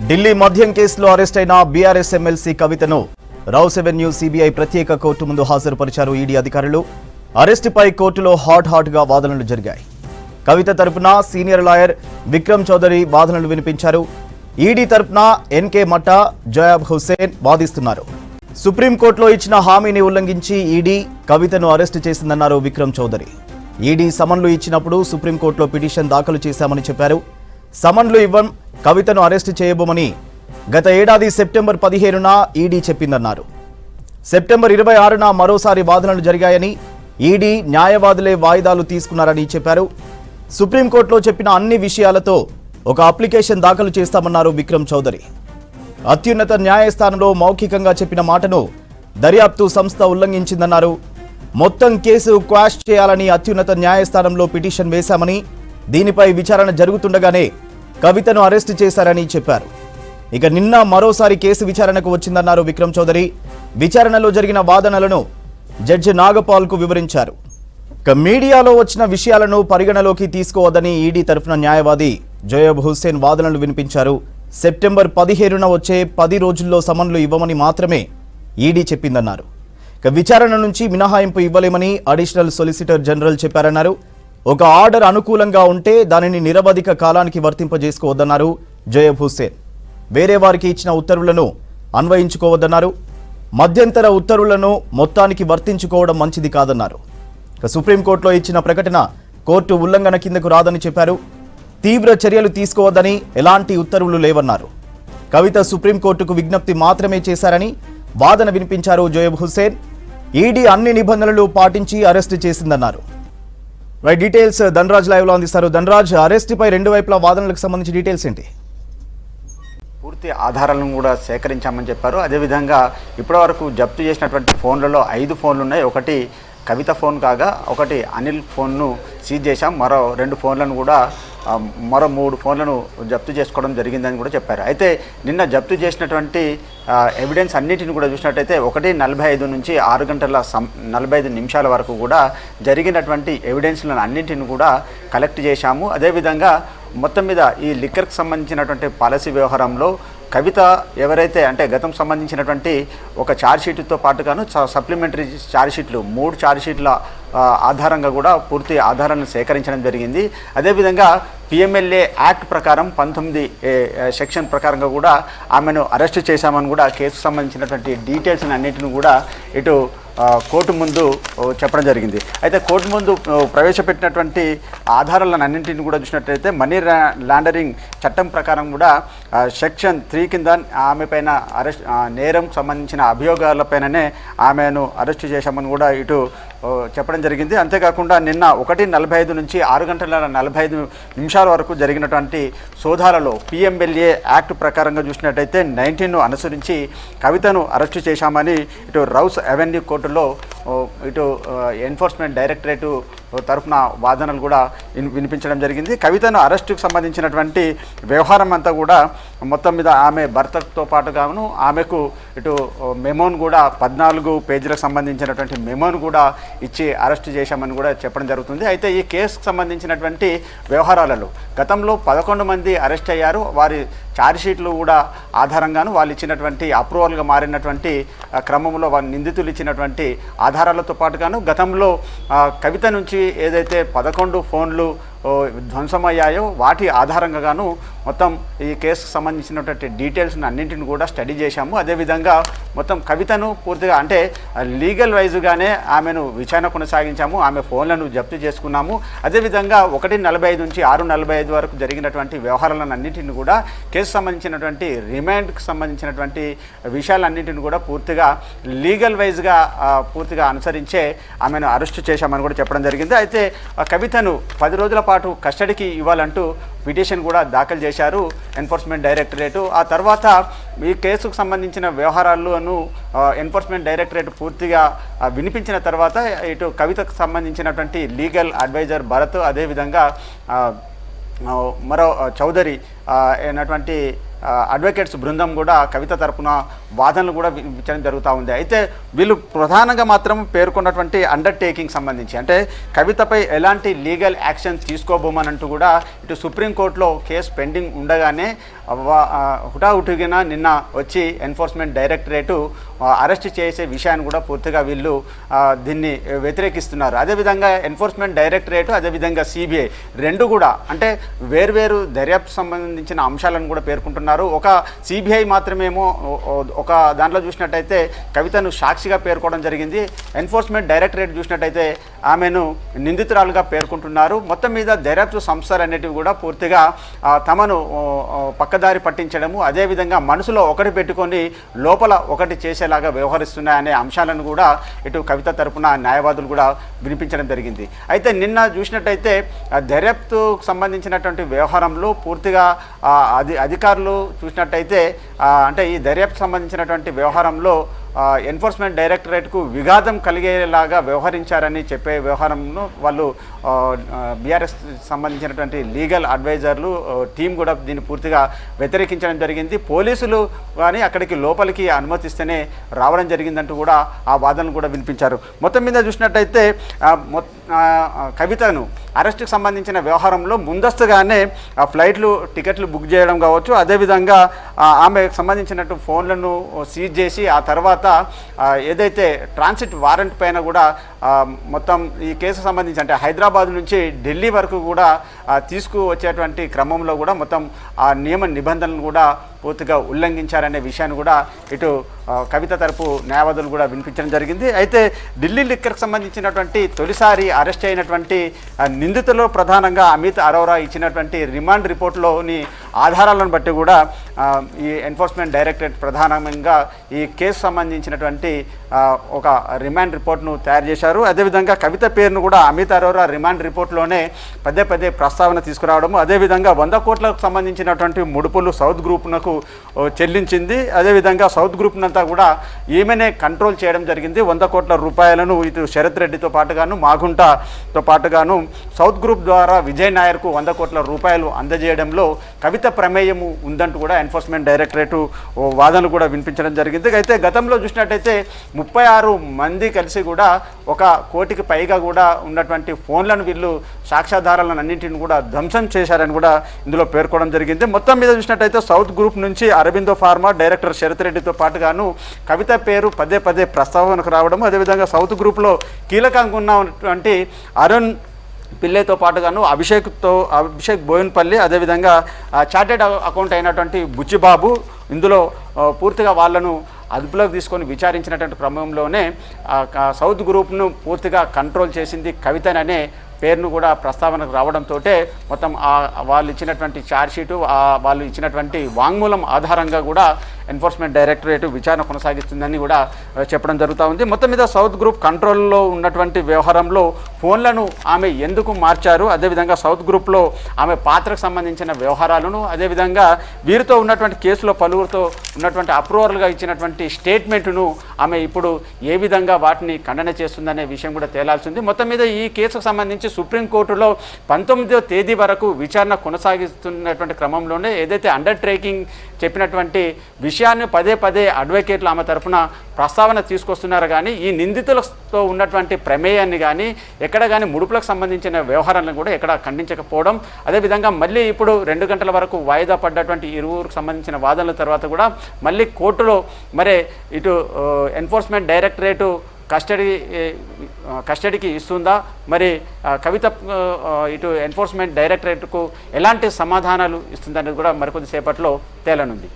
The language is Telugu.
ఢిల్లీ మద్యం కేసులో అరెస్ట్ అయిన బీఆర్ఎస్ ఎమ్మెల్సీ కవితను రౌస్ అవెన్యూ సిబిఐ ప్రత్యేక కోర్టు ముందు హాజరుపరిచారు ఈడీ అధికారులు. అరెస్టుపై కోర్టులో హాట్గా వాదనలు జరిగాయి. కవిత తరపున సీనియర్ లాయర్ విక్రమ్ చౌదరి వాదనలు వినిపించారు. ఈడీ తరపున ఎన్కే మట్టా, జయాబ్ హుస్సేన్ వాదిస్తున్నారు. సుప్రీంకోర్టులో ఇచ్చిన హామీని ఉల్లంఘించి ఈడీ కవితను అరెస్టు చేసిందన్నారు విక్రమ్ చౌదరి. ఈడీ సమన్లు ఇచ్చినప్పుడు సుప్రీంకోర్టులో పిటిషన్ దాఖలు చేశామని చెప్పారు. సమన్లు ఇవ్వం, కవితను అరెస్టు చేయబోమని గత ఏడాది సెప్టెంబర్ 15న ఈడీ చెప్పిందన్నారు. సెప్టెంబర్ 26న మరోసారి వాదనలు జరిగాయని, ఈడీ న్యాయవాదులే వాయిదాలు తీసుకున్నారని చెప్పారు. సుప్రీంకోర్టులో చెప్పిన అన్ని విషయాలతో ఒక అప్లికేషన్ దాఖలు చేస్తామన్నారు విక్రమ్ చౌదరి. అత్యున్నత న్యాయస్థానంలో మౌఖికంగా చెప్పిన మాటను దర్యాప్తు సంస్థ ఉల్లంఘించిందన్నారు. మొత్తం కేసు క్వాష్ చేయాలని అత్యున్నత న్యాయస్థానంలో పిటిషన్ వేశామని, దీనిపై విచారణ జరుగుతుండగానే కవితను అరెస్టు చేశారని చెప్పారు. ఇక నిన్న మరోసారి కేసు విచారణకు వచ్చిందన్నారు విక్రమ్ చౌదరి. విచారణలో జరిగిన వాదనలను జడ్జి నాగపాల్కు వివరించారు. ఇక మీడియాలో వచ్చిన విషయాలను పరిగణలోకి తీసుకోవద్దని ఈడీ తరఫున న్యాయవాది జయాబ్ హుస్సేన్ వాదనలు వినిపించారు. సెప్టెంబర్ 15న వచ్చే 10 రోజుల్లో సమన్లు ఇవ్వమని మాత్రమే ఈడీ చెప్పిందన్నారు. ఇక విచారణ నుంచి మినహాయింపు ఇవ్వలేమని అడిషనల్ సొలిసిటర్ జనరల్ చెప్పారన్నారు. ఒక ఆర్డర్ అనుకూలంగా ఉంటే దానిని నిరవధిక కాలానికి వర్తింపజేసుకోవద్దన్నారు జయాబ్ హుస్సేన్. వేరే వారికి ఇచ్చిన ఉత్తర్వులను అన్వయించుకోవద్దన్నారు. మధ్యంతర ఉత్తర్వులను మొత్తానికి వర్తించుకోవడం మంచిది కాదన్నారు. సుప్రీంకోర్టులో ఇచ్చిన ప్రకటన కోర్టు ఉల్లంఘన కిందకు రాదని చెప్పారు. తీవ్ర చర్యలు తీసుకోవద్దని ఎలాంటి ఉత్తర్వులు లేవన్నారు. కవిత సుప్రీంకోర్టుకు విజ్ఞప్తి మాత్రమే చేశారని వాదన వినిపించారు జయాబ్ హుస్సేన్. ఈడీ అన్ని నిబంధనలు పాటించి అరెస్టు చేసిందన్నారు. రైట్, డీటెయిల్స్ ధనరాజ్ లైవ్ లో అందిస్తారు. ధనరాజ్, అరెస్టుపై రెండు వైపుల వాదనలకు సంబంధించి డీటెయిల్స్ ఏంటి? పూర్తి ఆధారాలను కూడా సేకరించామని చెప్పారు. అదేవిధంగా ఇప్పటివరకు జప్తు చేసినటువంటి ఫోన్లలో 5 ఫోన్లు ఉన్నాయి. ఒకటి కవిత ఫోన్ కాగా ఒకటి అనిల్ ఫోన్ను సీజ్ చేశాం. మరో 2 ఫోన్లను కూడా మరో 3 ఫోన్లను జప్తు చేసుకోవడం జరిగిందని కూడా చెప్పారు. అయితే నిన్న జప్తు చేసినటువంటి ఎవిడెన్స్ అన్నింటిని కూడా చూసినట్టయితే 1:45 నుంచి 6 గంటల 45 నిమిషాల వరకు కూడా జరిగినటువంటి ఎవిడెన్స్లను అన్నింటిని కూడా కలెక్ట్ చేశాము. అదేవిధంగా మొత్తం మీద ఈ లిక్కర్కి సంబంధించినటువంటి పాలసీ వ్యవహారంలో కవిత ఎవరైతే అంటే గతం సంబంధించినటువంటి ఒక ఛార్జ్షీట్తో పాటుగాను సప్లిమెంటరీ ఛార్జ్షీట్లు 3 ఛార్జ్షీట్ల ఆధారంగా కూడా పూర్తి ఆధారాలను సేకరించడం జరిగింది. అదేవిధంగా పిఎంఎల్ఏ యాక్ట్ ప్రకారం 19 సెక్షన్ ప్రకారంగా కూడా ఆమెను అరెస్ట్ చేశామని కూడా కేసుకు సంబంధించినటువంటి డీటెయిల్స్ అన్నింటిని కూడా ఇటు కోర్టు ముందు చెప్పడం జరిగింది. అయితే కోర్టు ముందు ప్రవేశపెట్టినటువంటి ఆధారాలను అన్నింటిని కూడా చూసినట్లయితే మనీ లాండరింగ్ చట్టం ప్రకారం కూడా సెక్షన్ 3 కింద ఆమె పైన అరెస్ట్ నేరం సంబంధించిన అభియోగాలపైననే ఆమెను అరెస్టు చేశామని కూడా ఇటు చెప్పడం జరిగింది. అంతేకాకుండా నిన్న 1:45 నుంచి 6 గంటల 45 నిమిషాల వరకు జరిగినటువంటి సోదాలలో పిఎంఎల్ఏ యాక్ట్ ప్రకారంగా చూసినట్టయితే 19ను అనుసరించి కవితను అరెస్టు చేశామని ఇటు రౌస్ అవెన్యూ కోర్టులో ఇటు ఎన్ఫోర్స్మెంట్ డైరెక్టరేటు తరఫున వాదనలు కూడా వినిపించడం జరిగింది. కవితను అరెస్టుకు సంబంధించినటువంటి వ్యవహారం అంతా కూడా మొత్తం మీద ఆమె భర్తతో పాటుగాను ఆమెకు ఇటు మెమోను కూడా 14 పేజీలకు సంబంధించినటువంటి మెమోను కూడా ఇచ్చి అరెస్టు చేశామని కూడా చెప్పడం జరుగుతుంది. అయితే ఈ కేసుకు సంబంధించినటువంటి వ్యవహారాలలో గతంలో 11 మంది అరెస్ట్ అయ్యారు. వారి ఛార్జ్షీట్లు కూడా ఆధారంగాను వాళ్ళు ఇచ్చినటువంటి అప్రూవల్గా మారినటువంటి క్రమంలో వారి నిందితులు ఇచ్చినటువంటి ఆధారాలతో పాటుగాను గతంలో కవిత నుంచి ఏదైతే 11 ఫోన్లు ధ్వంసమయ్యాయో వాటి ఆధారంగాను మొత్తం ఈ కేసుకు సంబంధించినటువంటి డీటెయిల్స్ని అన్నింటిని కూడా స్టడీ చేశాము. అదేవిధంగా మొత్తం కవితను పూర్తిగా అంటే లీగల్ వైజ్గానే ఆమెను విచారణ కొనసాగించాము. ఆమె ఫోన్లను జప్తు చేసుకున్నాము. అదేవిధంగా 1:45 నుంచి 6:45 వరకు జరిగినటువంటి వ్యవహారాలను అన్నింటిని కూడా కేసు సంబంధించినటువంటి రిమాండ్కి సంబంధించినటువంటి విషయాలన్నింటిని కూడా పూర్తిగా లీగల్ వైజ్గా పూర్తిగా అనుసరించే ఆమెను అరెస్టు చేశామని కూడా చెప్పడం జరిగింది. అయితే కవితను 10 రోజుల పాటు కస్టడీకి ఇవ్వాలంటూ పిటిషన్ కూడా దాఖలు చేశారు ఎన్ఫోర్స్మెంట్ డైరెక్టరేటు. ఆ తర్వాత ఈ కేసుకు సంబంధించిన వ్యవహారాలను ఎన్ఫోర్స్మెంట్ డైరెక్టరేట్ పూర్తిగా వినిపించిన తర్వాత ఇటు కవితకు సంబంధించినటువంటి లీగల్ అడ్వైజర్ భరత్, అదేవిధంగా మరో చౌదరి అయినటువంటి అడ్వకేట్స్ బృందం కూడా కవిత తరపున వాదనలు కూడా వినిపించడం జరుగుతూ ఉంది. అయితే వీళ్ళు ప్రధానంగా మాత్రం పేర్కొన్నటువంటి అండర్టేకింగ్ సంబంధించి అంటే కవితపై ఎలాంటి లీగల్ యాక్షన్ తీసుకోబోమనంటూ కూడా ఇటు సుప్రీంకోర్టులో కేసు పెండింగ్ ఉండగానే హుటాహుటిగిన నిన్న వచ్చి ఎన్ఫోర్స్మెంట్ డైరెక్టరేటు అరెస్ట్ చేసే విషయాన్ని కూడా పూర్తిగా వీళ్ళు దీన్ని వ్యతిరేకిస్తున్నారు. అదేవిధంగా ఎన్ఫోర్స్మెంట్ డైరెక్టరేటు అదేవిధంగా సిబిఐ రెండు కూడా అంటే వేర్వేరు దర్యాప్తు సంబంధించిన అంశాలను కూడా పేర్కొంటున్నారు. ఒక సిబిఐ మాత్రమేమో ఒక దాంట్లో చూసినట్టయితే కవితను సాక్షిగా పేర్కోవడం జరిగింది. ఎన్ఫోర్స్మెంట్ డైరెక్టరేట్ చూసినట్టయితే ఆమెను నిందితురాలుగా పేర్కొంటున్నారు. మొత్తం మీద దర్యాప్తు సంస్థలు అనేటివి కూడా పూర్తిగా తమను పక్కదారి పట్టించడము అదేవిధంగా మనసులో ఒకటి పెట్టుకొని లోపల ఒకటి చేసేలాగా వ్యవహరిస్తున్నాయనే అంశాలను కూడా ఇటు కవిత తరపున న్యాయవాదులు కూడా వినిపించడం జరిగింది. అయితే నిన్న చూసినట్టయితే దర్యాప్తుకు సంబంధించినటువంటి వ్యవహారంలో పూర్తిగా అధికారులు చూసినట్టయితే అంటే ఈ దర్యాప్తు సంబంధించినటువంటి వ్యవహారంలో ఎన్ఫోర్స్మెంట్ డైరెక్టరేట్కు విఘాతం కలిగేలాగా వ్యవహరించారని చెప్పే వ్యవహారంను వాళ్ళు బీఆర్ఎస్ సంబంధించినటువంటి లీగల్ అడ్వైజర్లు టీం కూడా దీన్ని పూర్తిగా వ్యతిరేకించడం జరిగింది. పోలీసులు కానీ అక్కడికి లోపలికి అనుమతిస్తేనే రావడం జరిగిందంటూ కూడా ఆ వాదనలు కూడా వినిపించారు. మొత్తం మీద చూసినట్టయితే కవితను అరెస్టుకు సంబంధించిన వ్యవహారంలో ముందస్తుగానే ఫ్లైట్లు టికెట్లు బుక్ చేయడం కావచ్చు అదేవిధంగా ఆమెకు సంబంధించినట్టు ఫోన్లను సీజ్ చేసి ఆ తర్వాత ఏదైతే ట్రాన్సిట్ వారెంట్ పైన కూడా మొత్తం ఈ కేసు సంబంధించి అంటే హైదరాబాద్ నుంచి ఢిల్లీ వరకు కూడా తీసుకువచ్చేటువంటి క్రమంలో కూడా మొత్తం ఆ నియమ నిబంధనలు కూడా పూర్తిగా ఉల్లంఘించారనే విషయాన్ని కూడా ఇటు కవిత తరపు న్యాయవాదులు కూడా వినిపించడం జరిగింది. అయితే ఢిల్లీ లిక్కర్కి సంబంధించినటువంటి తొలిసారి అరెస్ట్ అయినటువంటి నిందితులు ప్రధానంగా అమిత్ అరోరా ఇచ్చినటువంటి రిమాండ్ రిపోర్టులోని ఆధారాలను బట్టి కూడా ఈ ఎన్ఫోర్స్మెంట్ డైరెక్టరేట్ ప్రధానంగా ఈ కేసు సంబంధించినటువంటి ఒక రిమాండ్ రిపోర్ట్ను తయారు చేశారు. అదేవిధంగా కవిత పేరును కూడా అమిత్ అరోరా రిమాండ్ రిపోర్ట్లోనే పదే పదే ప్రస్తావన తీసుకురావడము అదేవిధంగా 100 కోట్లకు సంబంధించినటువంటి ముడుపులు సౌత్ గ్రూప్నకు చెల్లించింది. అదేవిధంగా సౌత్ గ్రూప్నంతా కూడా ఈమెనే కంట్రోల్ చేయడం జరిగింది. 100 కోట్ల రూపాయలను ఇటు శరత్ రెడ్డితో పాటుగాను మాగుంటతో పాటుగాను సౌత్ గ్రూప్ ద్వారా విజయ్ నాయర్కు 100 కోట్ల రూపాయలు అందజేయడంలో కవిత ప్రమేయము ఉందంటూ కూడా ఎన్ఫోర్స్మెంట్ డైరెక్టరేటు వాదనలు కూడా వినిపించడం జరిగింది. అయితే గతంలో చూసినట్టయితే 36 మంది కలిసి కూడా 1 కోటికి పైగా కూడా ఉన్నటువంటి ఫోన్లను వీళ్ళు సాక్ష్యాధారాలను అన్నింటిని కూడా ధ్వంసం చేశారని కూడా ఇందులో పేర్కోవడం జరిగింది. మొత్తం మీద చూసినట్టయితే సౌత్ గ్రూప్ నుంచి అరబిందో ఫార్మా డైరెక్టర్ శరత్ రెడ్డితో పాటుగాను కవిత పేరు పదే పదే ప్రస్తావనకు రావడం అదేవిధంగా సౌత్ గ్రూప్లో కీలకంగా ఉన్నటువంటి అరుణ్ పిల్లేతో పాటుగాను అభిషేక్ బోయిన్పల్లి అదేవిధంగా చార్టెడ్ అకౌంట్ అయినటువంటి బుచ్చిబాబు ఇందులో పూర్తిగా వాళ్ళను అదుపులోకి తీసుకొని విచారించినటువంటి క్రమంలోనే సౌత్ గ్రూప్ను పూర్తిగా కంట్రోల్ చేసింది కవితననే పేరును కూడా ప్రస్తావనకు రావడంతో మొత్తం వాళ్ళు ఇచ్చినటువంటి ఛార్జ్షీటు వాళ్ళు ఇచ్చినటువంటి వాంగ్మూలం ఆధారంగా కూడా ఎన్ఫోర్స్మెంట్ డైరెక్టరేట్ విచారణ కొనసాగిస్తుందని కూడా చెప్పడం జరుగుతూ ఉంది. మొత్తం మీద సౌత్ గ్రూప్ కంట్రోల్లో ఉన్నటువంటి వ్యవహారంలో ఫోన్లను ఆమె ఎందుకు మార్చారు అదేవిధంగా సౌత్ గ్రూప్లో ఆమె పాత్రకు సంబంధించిన వ్యవహారాలను అదేవిధంగా వీరితో ఉన్నటువంటి కేసులో పలువురితో ఉన్నటువంటి అప్రూవల్గా ఇచ్చినటువంటి స్టేట్మెంట్ను ఆమె ఇప్పుడు ఏ విధంగా వాటిని ఖండన చేస్తుందనే విషయం కూడా తేలాల్సింది. మొత్తం మీద ఈ కేసుకు సంబంధించి సుప్రీంకోర్టులో 19వ తేదీ వరకు విచారణ కొనసాగిస్తున్నటువంటి క్రమంలోనే ఏదైతే అండర్టేకింగ్ చెప్పినటువంటి విషయాన్ని పదే పదే అడ్వకేట్లు ఆమె తరఫున ప్రస్తావన తీసుకొస్తున్నారు. కానీ ఈ నిందితులతో ఉన్నటువంటి ప్రమేయాన్ని కానీ ఎక్కడ కానీ ముడుపులకు సంబంధించిన వ్యవహారాలను కూడా ఎక్కడ ఖండించకపోవడం అదేవిధంగా మళ్ళీ ఇప్పుడు 2 గంటల వరకు వాయిదా పడ్డటువంటి ఇరువురికి సంబంధించిన వాదనల తర్వాత కూడా మళ్ళీ కోర్టులో మరి ఇటు ఎన్ఫోర్స్మెంట్ డైరెక్టరేటు కస్టడీకి ఇస్తుందా మరి కవిత ఇటు ఎన్ఫోర్స్మెంట్ డైరెక్టరేట్కు ఎలాంటి సమాధానాలు ఇస్తుందనేది కూడా మరికొద్దిసేపట్లో తేలనుంది.